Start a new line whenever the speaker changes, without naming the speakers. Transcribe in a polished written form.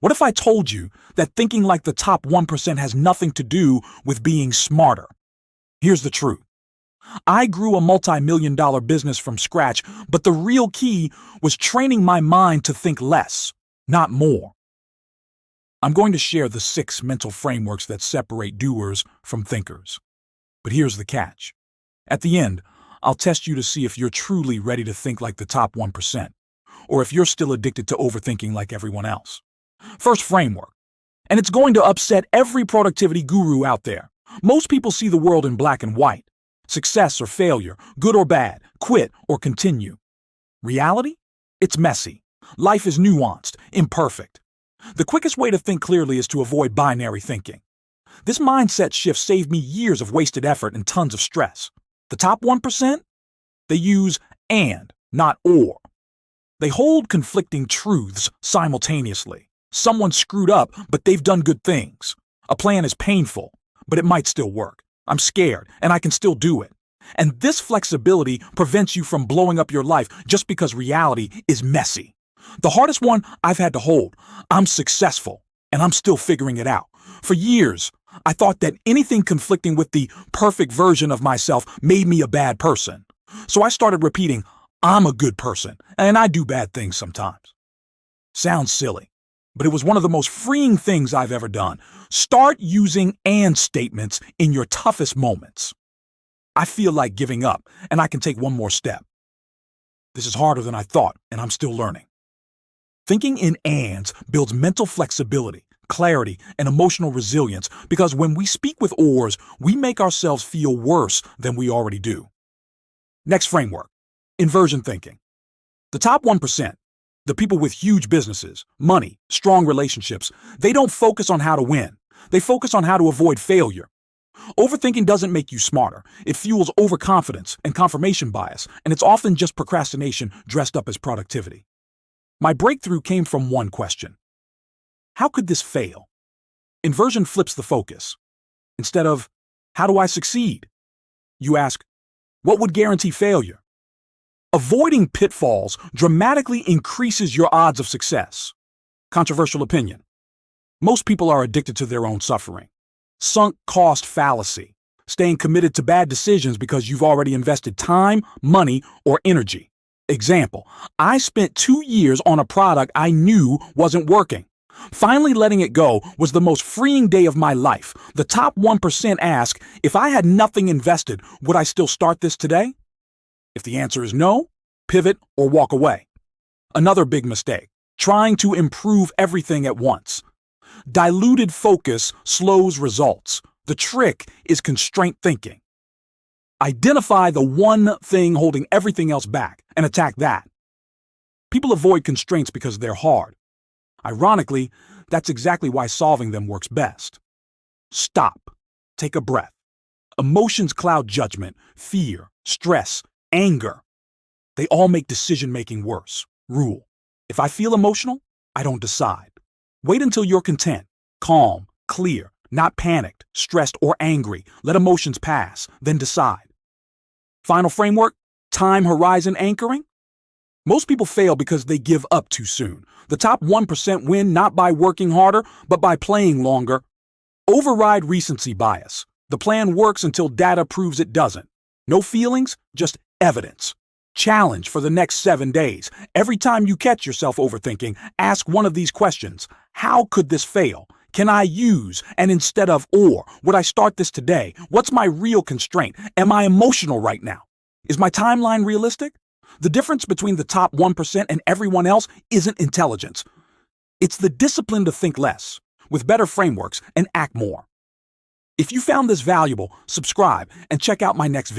What if I told you that thinking like the top 1% has nothing to do with being smarter? Here's the truth. I grew a multi-million-dollar business from scratch, but the real key was training my mind to think less, not more. I'm going to share the 6 mental frameworks that separate doers from thinkers. But here's the catch. At the end, I'll test you to see if you're truly ready to think like the top 1%, or if you're still addicted to overthinking like everyone else. First framework, and it's going to upset every productivity guru out there. Most people see the world in black and white. Success or failure, good or bad, quit or continue. Reality? It's messy. Life is nuanced, imperfect. The quickest way to think clearly is to avoid binary thinking. This mindset shift saved me years of wasted effort and tons of stress. The top 1%? They use and, not or. They hold conflicting truths simultaneously. Someone screwed up, but they've done good things. A plan is painful, but it might still work. I'm scared, and I can still do it. And this flexibility prevents you from blowing up your life just because reality is messy. The hardest one I've had to hold. I'm successful, and I'm still figuring it out. For years, I thought that anything conflicting with the perfect version of myself made me a bad person. So I started repeating, I'm a good person, and I do bad things sometimes. Sounds silly, but it was one of the most freeing things I've ever done. Start using and statements in your toughest moments. I feel like giving up, and I can take one more step. This is harder than I thought, and I'm still learning. Thinking in ands builds mental flexibility, clarity, and emotional resilience because when we speak with ors, we make ourselves feel worse than we already do. Next framework, inversion thinking. The top 1%, the people with huge businesses, money, strong relationships, they don't focus on how to win. They focus on how to avoid failure. Overthinking doesn't make you smarter. It fuels overconfidence and confirmation bias, and it's often just procrastination dressed up as productivity. My breakthrough came from one question. How could this fail? Inversion flips the focus. Instead of, how do I succeed? You ask, what would guarantee failure? Avoiding pitfalls dramatically increases your odds of success. Controversial opinion. Most people are addicted to their own suffering. Sunk cost fallacy. Staying committed to bad decisions because you've already invested time, money, or energy. Example, I spent 2 years on a product I knew wasn't working. Finally letting it go was the most freeing day of my life. The top 1% ask, if I had nothing invested, would I still start this today? If the answer is no, pivot or walk away. Another big mistake, trying to improve everything at once. Diluted focus slows results. The trick is constraint thinking. Identify the one thing holding everything else back and attack that. People avoid constraints because they're hard. Ironically, that's exactly why solving them works best. Stop. Take a breath. Emotions cloud judgment, fear, stress, anger. They all make decision-making worse. Rule. If I feel emotional, I don't decide. Wait until you're content, calm, clear, not panicked, stressed, or angry. Let emotions pass, then decide. Final framework, time horizon anchoring. Most people fail because they give up too soon. The top 1% win not by working harder, but by playing longer. Override recency bias. The plan works until data proves it doesn't. No feelings, just evidence. Challenge for the next 7 days. Every time you catch yourself overthinking, ask one of these questions. How could this fail? Can I use and instead of or? Would I start this today? What's my real constraint? Am I emotional right now? Is my timeline realistic? The difference between the top 1% and everyone else isn't intelligence. It's the discipline to think less, with better frameworks, and act more. If you found this valuable, subscribe and check out my next video.